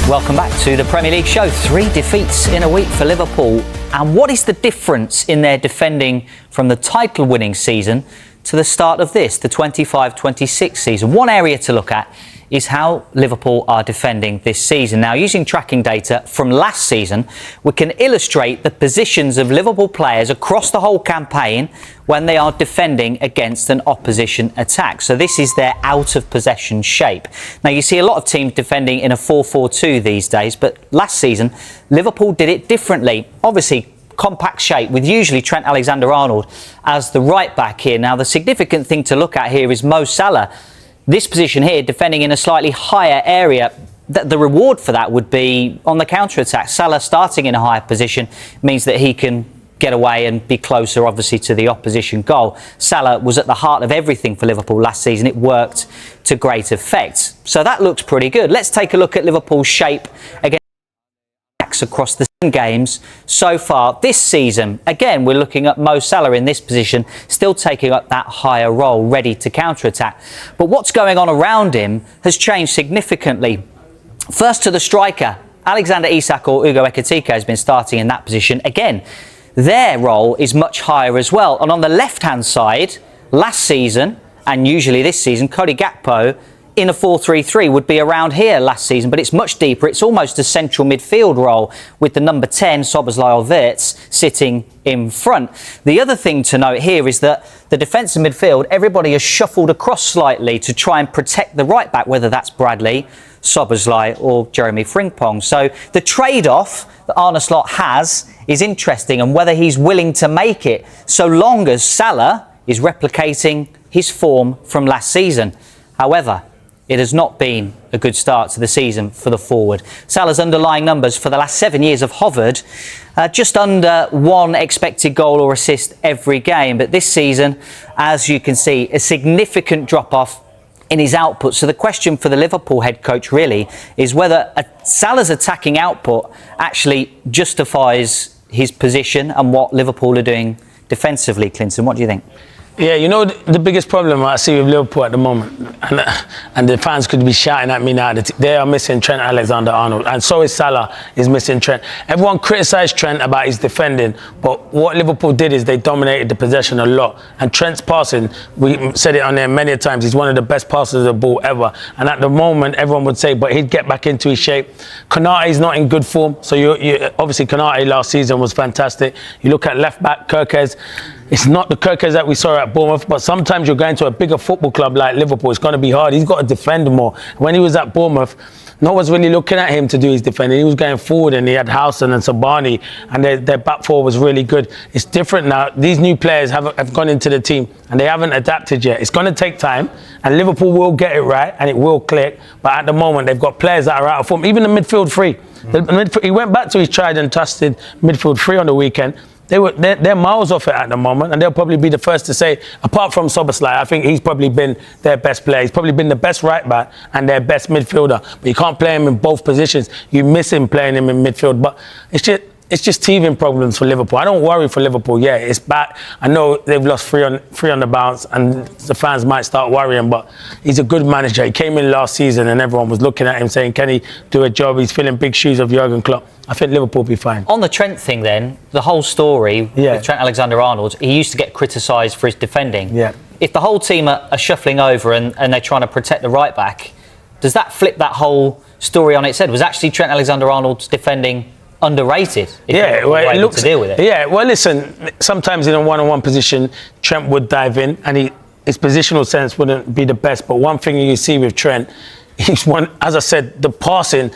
Welcome back to the Premier League show. 3 defeats in a week for Liverpool. And what is the difference in their defending from the title-winning season to the start of this, the 25-26 season? One area to look at is how Liverpool are defending this season. Now, using tracking data from last season, we can illustrate the positions of Liverpool players across the whole campaign when they are defending against an opposition attack. So this is their out-of-possession shape. Now, you see a lot of teams defending in a 4-4-2 these days, but last season, Liverpool did it differently. Obviously, compact shape with usually Trent Alexander-Arnold as the right back here. Now, the significant thing to look at here is Mo Salah. This position here, defending in a slightly higher area, the reward for that would be on the counter-attack. Salah starting in a higher position means that he can get away and be closer, obviously, to the opposition goal. Salah was at the heart of everything for Liverpool last season. It worked to great effect. So that looks pretty good. Let's take a look at Liverpool's shape against across the games so far this season. Again, we're looking at Mo Salah in this position, still taking up that higher role, ready to counter-attack. But what's going on around him has changed significantly. First to the striker, Alexander Isak or Ugo Ekitike has been starting in that position. Again, their role is much higher as well. And on the left-hand side, last season, and usually this season, Cody Gakpo in a 4-3-3 would be around here last season, but it's much deeper. It's almost a central midfield role with the number 10, Szoboszlai Wirtz, sitting in front. The other thing to note here is that the defensive midfield, everybody has shuffled across slightly to try and protect the right back, whether that's Bradley, Szoboszlai or Jeremy Frimpong. So the trade-off that Arne Slot has is interesting, and whether he's willing to make it so long as Salah is replicating his form from last season. However, it has not been a good start to the season for the forward. Salah's underlying numbers for the last 7 years have hovered just under 1 expected goal or assist every game. But this season, as you can see, a significant drop-off in his output. So the question for the Liverpool head coach really is whether Salah's attacking output actually justifies his position and what Liverpool are doing defensively. Clinton, what do you think? Yeah, you know, the biggest problem I see with Liverpool at the moment, and the fans could be shouting at me now, they are missing Trent Alexander-Arnold, and so is Salah is missing Trent. Everyone criticised Trent about his defending, but what Liverpool did is they dominated the possession a lot. And Trent's passing, we said it on there many times, he's one of the best passers of the ball ever. And at the moment, everyone would say, but he'd get back into his shape. Konate's not in good form, so obviously Konate last season was fantastic. You look at left-back, Kirkez. It's not the Kirkez that we saw at Bournemouth, but sometimes you're going to a bigger football club like Liverpool. It's going to be hard. He's got to defend more. When he was at Bournemouth, no one's really looking at him to do his defending. He was going forward, and he had Howson and Sabani, and their back four was really good. It's different now. These new players have gone into the team, and they haven't adapted yet. It's going to take time, and Liverpool will get it right, and it will click. But at the moment, they've got players that are out of form. Even the midfield three. He went back to his tried and trusted midfield three on the weekend. They're miles off it at the moment, and they'll probably be the first to say, apart from Szoboszlai, I think he's probably been their best player. He's probably been the best right back and their best midfielder. But you can't play him in both positions. You miss him playing him in midfield. But it's just teething problems for Liverpool. I don't worry for Liverpool. Yeah, it's back. I know they've lost three on the bounce, and the fans might start worrying, but he's a good manager. He came in last season and everyone was looking at him saying, can he do a job? He's filling big shoes of Jurgen Klopp. I think Liverpool will be fine. On the Trent thing then, the whole story with Trent Alexander-Arnold, he used to get criticised for his defending. Yeah. If the whole team are shuffling over and they're trying to protect the right back, does that flip that whole story on its head? Was actually Trent Alexander-Arnold's defending underrated? Yeah, well, it looks to deal with it. Yeah, well, listen, sometimes in a one-on-one position, Trent would dive in, and his positional sense wouldn't be the best. But one thing you see with Trent, as I said, the passing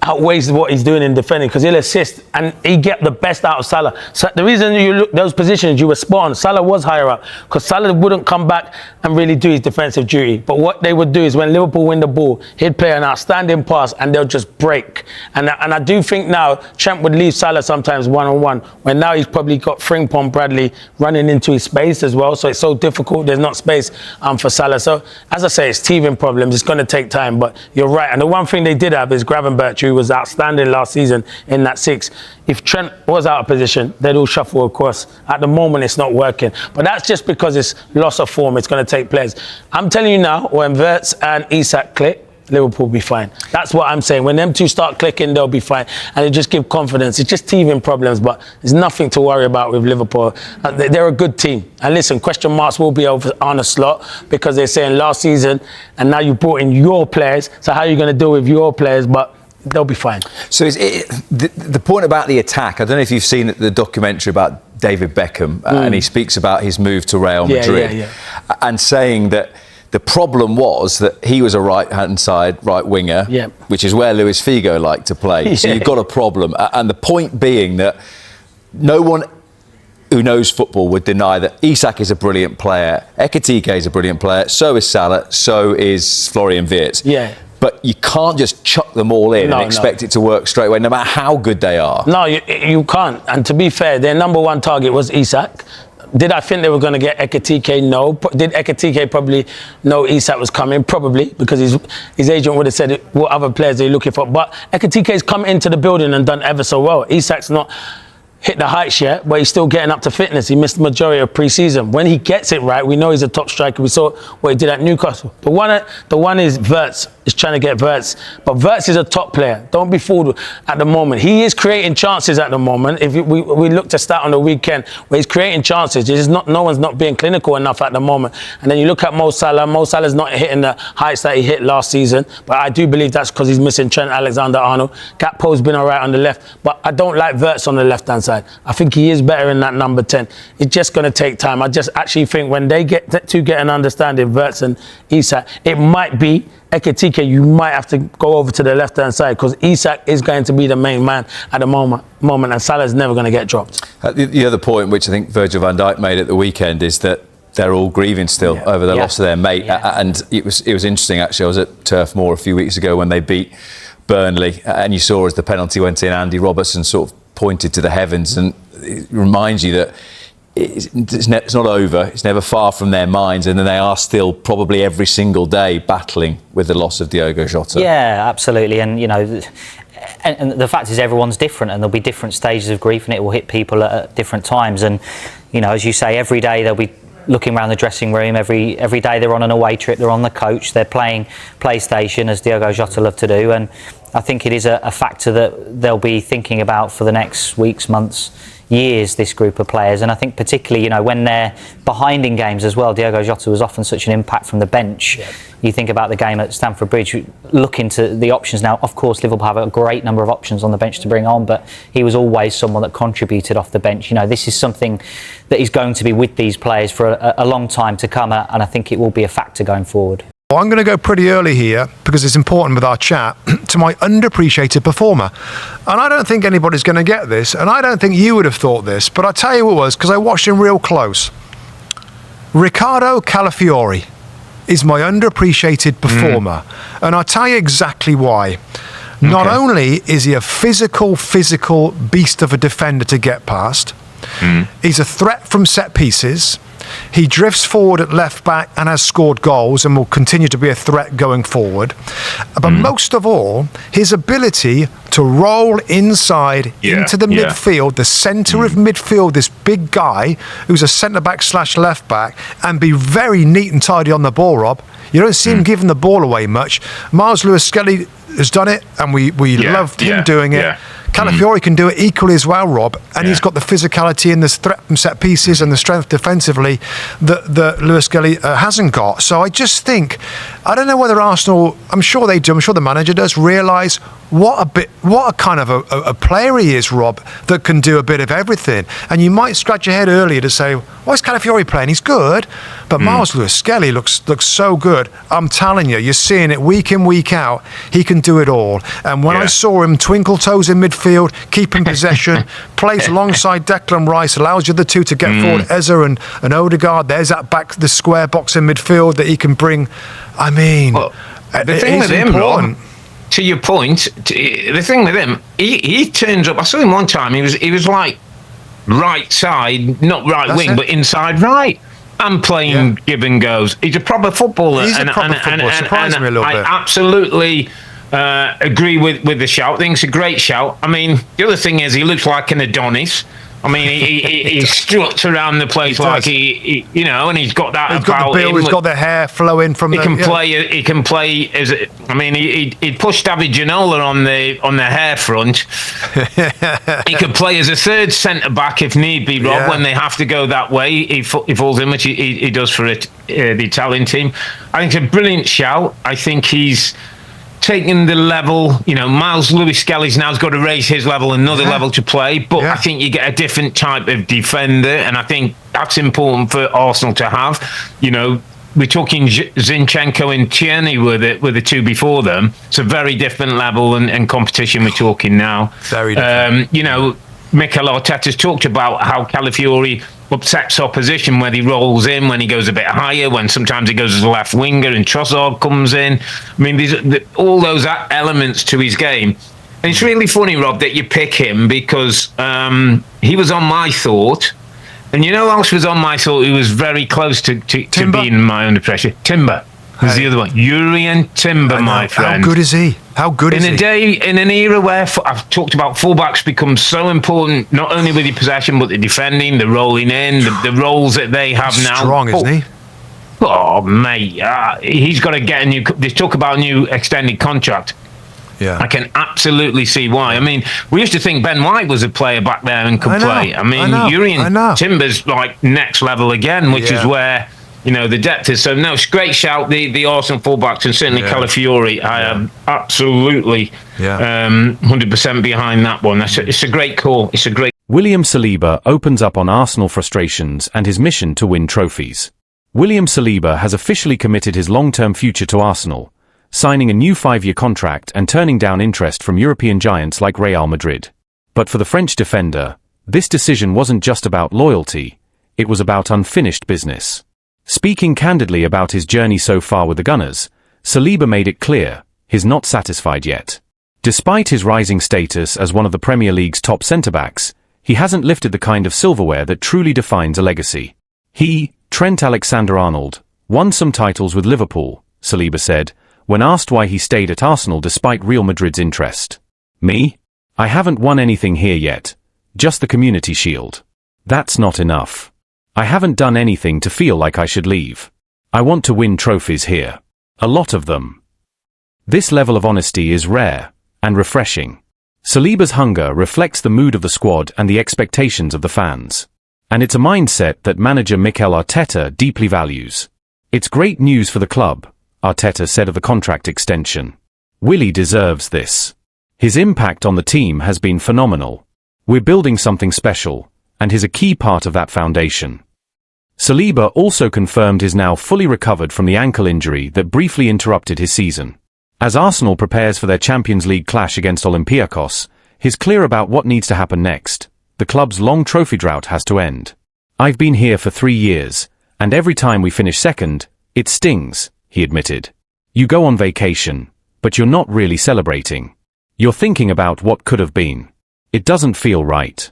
outweighs what he's doing in defending, because he'll assist and he get the best out of Salah. So the reason you look those positions, you were spot on. Salah was higher up because Salah wouldn't come back and really do his defensive duty. But what they would do is when Liverpool win the ball, he'd play an outstanding pass and they'll just break. And I do think now Trent would leave Salah sometimes one-on-one, when now he's probably got Frimpong, Bradley running into his space as well. So it's so difficult. There's not space for Salah. So as I say, it's teething problems. It's going to take time. But you're right. And the one thing they did have is Gravenberch, who was outstanding last season in that six. If Trent was out of position, they'd all shuffle across. At the moment, it's not working. But that's just because it's loss of form. It's going to take players. I'm telling you now, when Wirtz and Isak click, Liverpool will be fine. That's what I'm saying. When them two start clicking, they'll be fine. And it just give confidence. It's just teething problems, but there's nothing to worry about with Liverpool. They're a good team. And listen, question marks will be over on a slot because they're saying last season, and now you brought in your players. So how are you going to deal with your players? But they'll be fine. So the point about the attack, I don't know if you've seen the documentary about David Beckham, and he speaks about his move to Real Madrid, and saying that the problem was that he was a right-hand side right winger, which is where Luis Figo liked to play. So you've got a problem. And the point being that no one who knows football would deny that Isak is a brilliant player, Ekitike is a brilliant player, so is Salah, so is Florian Wirtz. But you can't just chuck them all in and expect it to work straight away, no matter how good they are. No, you can't. And to be fair, their number one target was Isak. Did I think they were going to get Ekitike? No. Did Ekitike probably know Isak was coming? Probably, because his agent would have said what other players are you looking for. But Ekitike's come into the building and done ever so well. Isak's not hit the heights yet, but he's still getting up to fitness. He missed the majority of pre-season. When he gets it right, we know he's a top striker. We saw what he did at Newcastle. The one is Wirtz, is trying to get Wirtz. But Wirtz is a top player. Don't be fooled at the moment. He is creating chances at the moment. If we look to start on the weekend, where he's creating chances, no one's not being clinical enough at the moment. And then you look at Mo Salah. Mo Salah's not hitting the heights that he hit last season. But I do believe that's because he's missing Trent Alexander-Arnold. Gakpo's been all right on the left. But I don't like Wirtz on the left-hand side. I think he is better in that number 10. It's just going to take time. I just actually think when they get an understanding, Wirtz and Isak, it might be Ekitike, you might have to go over to the left-hand side because Isak is going to be the main man at the moment and Salah's never going to get dropped. The other point, which I think Virgil van Dijk made at the weekend, is that they're all grieving still over the loss of their mate. And it was interesting, actually. I was at Turf Moor a few weeks ago when they beat Burnley, and you saw as the penalty went in, Andy Robertson sort of pointed to the heavens, and it reminds you that it's not over, it's never far from their minds, and then they are still probably every single day battling with the loss of Diogo Jota. Yeah, absolutely. And, you know, and the fact is everyone's different, and there'll be different stages of grief, and it will hit people at different times. And, you know, as you say, every day they'll be looking around the dressing room. Every day they're on an away trip, they're on the coach, they're playing PlayStation, as Diogo Jota loved to do. And I think it is a factor that they'll be thinking about for the next weeks, months, years, this group of players. And I think particularly, you know, when they're behind in games as well, Diogo Jota was often such an impact from the bench. You think about the game at Stamford Bridge, look into the options now. Of course, Liverpool have a great number of options on the bench to bring on, but he was always someone that contributed off the bench. You know, this is something that is going to be with these players for a long time to come, and I think it will be a factor going forward. Well, I'm going to go pretty early here because it's important with our chat to my underappreciated performer. And I don't think anybody's going to get this, and I don't think you would have thought this, but I'll tell you what it was, because I watched him real close. Riccardo Calafiori is my underappreciated performer, and I'll tell you exactly why. Not only is he a physical beast of a defender to get past, he's a threat from set pieces. He drifts forward at left back and has scored goals and will continue to be a threat going forward. But most of all, his ability to roll inside into the midfield, the centre of midfield, this big guy who's a centre-back / left-back, and be very neat and tidy on the ball, Rob. You don't see him giving the ball away much. Miles Lewis-Skelly has done it, and we loved him doing it. Calafiori can do it equally as well, Rob, and he's got the physicality and the threat from set pieces and the strength defensively that Lewis Skelly hasn't got. So I just think, I don't know whether Arsenal, I'm sure they do, I'm sure the manager does, realise what a kind of a player he is, Rob, that can do a bit of everything. And you might scratch your head earlier to say, why is Calafiori playing? He's good, but Miles Lewis-Skelly looks so good. I'm telling you, you're seeing it week in, week out. He can do it all. And when I saw him twinkle toes in midfield, keeping possession, plays alongside Declan Rice, allows the other two to get forward, Eze and Odegaard. There's that back, the square box in midfield that he can bring. I mean, well, the thing with him, Rob, to your point, the thing with him, he turns up. I saw him one time. He was like right side, not right wing, but inside right, and playing give and goes. He's a proper footballer. He's a proper footballer. Surprised me a little bit. I absolutely agree with the shout. I think it's a great shout. I mean, the other thing is he looks like an Adonis. I mean, he struts around the place like he, you know, and he's got that. He's got the bill. He's got the hair flowing from. He can play. He can play as. I mean, he'd push David Ginola on the hair front. He could play as a third centre back if need be, Rob. When they have to go that way, he falls in, which he does for the Italian team. I think it's a brilliant shout. I think he's taking the level, you know, Miles Lewis-Skelly's now's got to raise his level another level to play, but I think you get a different type of defender, and I think that's important for Arsenal to have. You know, we're talking Zinchenko and Tierney were the two before them. It's a very different level and competition we're talking now. Very different. You know, Mikel Arteta's talked about how Calafiori upsets opposition when he rolls in, when he goes a bit higher, when sometimes he goes as a left winger and Trossard comes in. I mean, all those elements to his game. And it's really funny, Rob, that you pick him because he was on my thought. And you know who else was on my thought who was very close to being my under pressure? Timber. Who's the other one? Jurrien Timber, my friend. How good is he? How good is he? In an era where I've talked about fullbacks become so important, not only with your possession, but the defending, the rolling in, the roles that they have now. Strong, isn't he? Oh, mate. He's got to get a new... They talk about a new extended contract. Yeah. I can absolutely see why. I mean, we used to think Ben White was a player back there and could play. I mean, Jurrien Timber's like next level again, which is where... You know, the depth is so. No, it's a great shout. The Arsenal fullbacks and certainly Calafiori. I am absolutely 100% behind that one. It's a great call. It's a great. William Saliba opens up on Arsenal frustrations and his mission to win trophies. William Saliba has officially committed his long-term future to Arsenal, signing a new 5-year contract and turning down interest from European giants like Real Madrid. But for the French defender, this decision wasn't just about loyalty. It was about unfinished business. Speaking candidly about his journey so far with the Gunners, Saliba made it clear he's not satisfied yet. Despite his rising status as one of the Premier League's top centre-backs, he hasn't lifted the kind of silverware that truly defines a legacy. He, Trent Alexander-Arnold, won some titles with Liverpool, Saliba said, when asked why he stayed at Arsenal despite Real Madrid's interest. Me? I haven't won anything here yet, just the Community Shield. That's not enough. I haven't done anything to feel like I should leave. I want to win trophies here. A lot of them. This level of honesty is rare and refreshing. Saliba's hunger reflects the mood of the squad and the expectations of the fans. And it's a mindset that manager Mikel Arteta deeply values. It's great news for the club, Arteta said of the contract extension. Willie deserves this. His impact on the team has been phenomenal. We're building something special, and he's a key part of that foundation. Saliba also confirmed he's now fully recovered from the ankle injury that briefly interrupted his season. As Arsenal prepares for their Champions League clash against Olympiacos, he's clear about what needs to happen next. The club's long trophy drought has to end. I've been here for 3 years, and every time we finish second, it stings, he admitted. You go on vacation, but you're not really celebrating. You're thinking about what could have been. It doesn't feel right.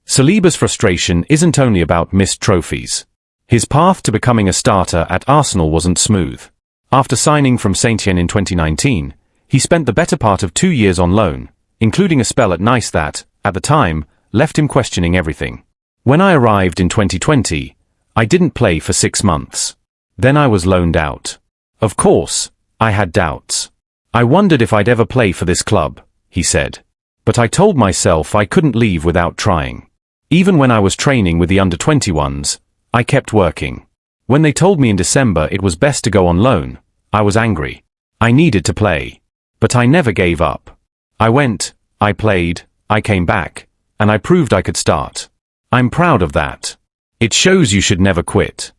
Saliba's frustration isn't only about missed trophies. His path to becoming a starter at Arsenal wasn't smooth. After signing from Saint-Étienne in 2019, he spent the better part of 2 years on loan, including a spell at Nice that, at the time, left him questioning everything. When I arrived in 2020, I didn't play for 6 months. Then I was loaned out. Of course, I had doubts. I wondered if I'd ever play for this club, he said. But I told myself I couldn't leave without trying. Even when I was training with the under-21s, I kept working. When they told me in December it was best to go on loan, I was angry. I needed to play. But I never gave up. I went, I played, I came back, and I proved I could start. I'm proud of that. It shows you should never quit.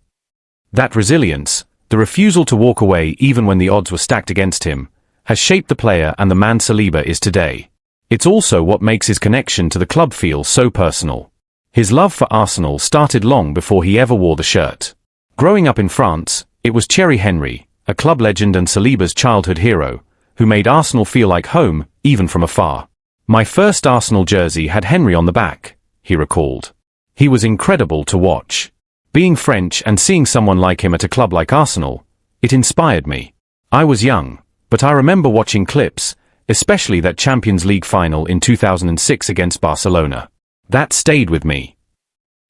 That resilience, the refusal to walk away even when the odds were stacked against him, has shaped the player and the man Saliba is today. It's also what makes his connection to the club feel so personal. His love for Arsenal started long before he ever wore the shirt. Growing up in France, it was Thierry Henry, a club legend and Saliba's childhood hero, who made Arsenal feel like home, even from afar. My first Arsenal jersey had Henry on the back, he recalled. He was incredible to watch. Being French and seeing someone like him at a club like Arsenal, it inspired me. I was young, but I remember watching clips, especially that Champions League final in 2006 against Barcelona. That stayed with me.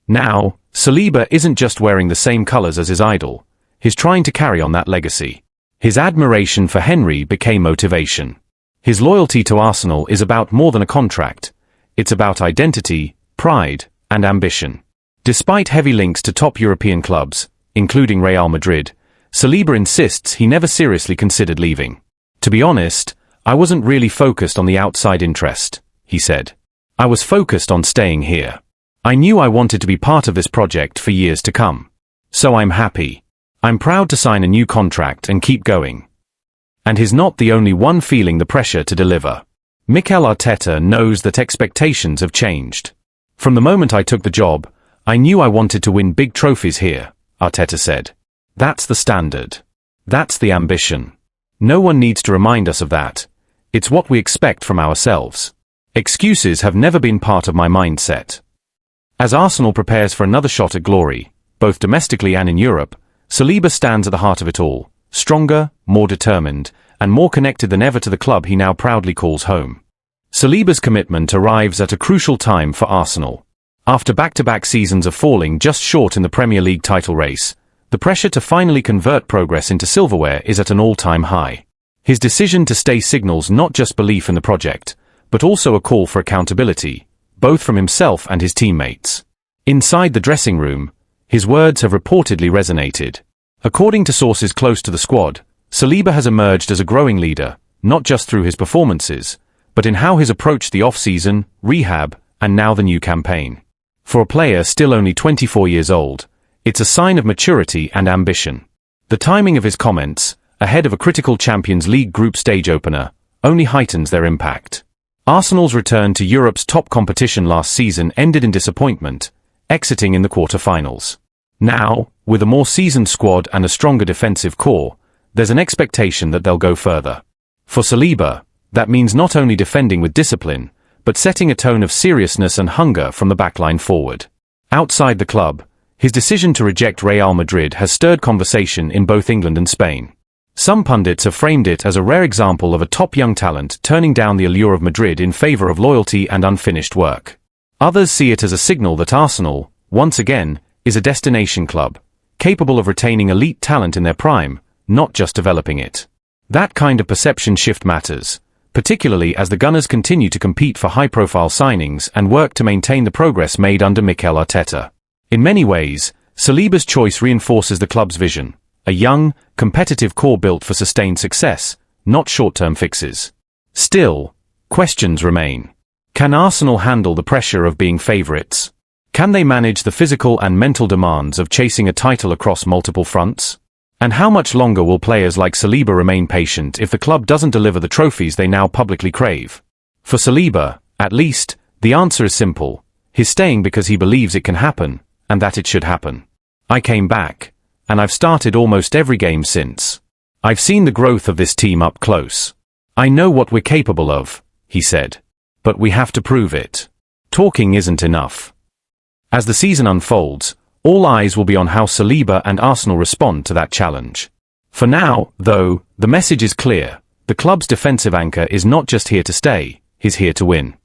Now, Saliba isn't just wearing the same colours as his idol, he's trying to carry on that legacy. His admiration for Henry became motivation. His loyalty to Arsenal is about more than a contract. It's about identity, pride, and ambition. Despite heavy links to top European clubs, including Real Madrid, Saliba insists he never seriously considered leaving. To be honest, I wasn't really focused on the outside interest, he said. I was focused on staying here. I knew I wanted to be part of this project for years to come. So I'm happy. I'm proud to sign a new contract and keep going. And he's not the only one feeling the pressure to deliver. Mikel Arteta knows that expectations have changed. From the moment I took the job, I knew I wanted to win big trophies here, Arteta said. That's the standard. That's the ambition. No one needs to remind us of that. It's what we expect from ourselves. Excuses have never been part of my mindset. As Arsenal prepares for another shot at glory, both domestically and in Europe, Saliba stands at the heart of it all, stronger, more determined, and more connected than ever to the club he now proudly calls home. Saliba's commitment arrives at a crucial time for Arsenal. After back-to-back seasons of falling just short in the Premier League title race, the pressure to finally convert progress into silverware is at an all-time high. His decision to stay signals not just belief in the project, but also a call for accountability, both from himself and his teammates. Inside the dressing room, his words have reportedly resonated. According to sources close to the squad, Saliba has emerged as a growing leader, not just through his performances, but in how he's approached the off-season, rehab, and now the new campaign. For a player still only 24 years old, it's a sign of maturity and ambition. The timing of his comments, ahead of a critical Champions League group stage opener, only heightens their impact. Arsenal's return to Europe's top competition last season ended in disappointment, exiting in the quarter-finals. Now, with a more seasoned squad and a stronger defensive core, there's an expectation that they'll go further. For Saliba, that means not only defending with discipline, but setting a tone of seriousness and hunger from the backline forward. Outside the club, his decision to reject Real Madrid has stirred conversation in both England and Spain. Some pundits have framed it as a rare example of a top young talent turning down the allure of Madrid in favour of loyalty and unfinished work. Others see it as a signal that Arsenal, once again, is a destination club, capable of retaining elite talent in their prime, not just developing it. That kind of perception shift matters, particularly as the Gunners continue to compete for high-profile signings and work to maintain the progress made under Mikel Arteta. In many ways, Saliba's choice reinforces the club's vision, a young, competitive core built for sustained success, not short-term fixes. Still, questions remain. Can Arsenal handle the pressure of being favourites? Can they manage the physical and mental demands of chasing a title across multiple fronts? And how much longer will players like Saliba remain patient if the club doesn't deliver the trophies they now publicly crave? For Saliba, at least, the answer is simple. He's staying because he believes it can happen, and that it should happen. I came back, and I've started almost every game since. I've seen the growth of this team up close. I know what we're capable of, he said. But we have to prove it. Talking isn't enough. As the season unfolds, all eyes will be on how Saliba and Arsenal respond to that challenge. For now, though, the message is clear. The club's defensive anchor is not just here to stay, he's here to win.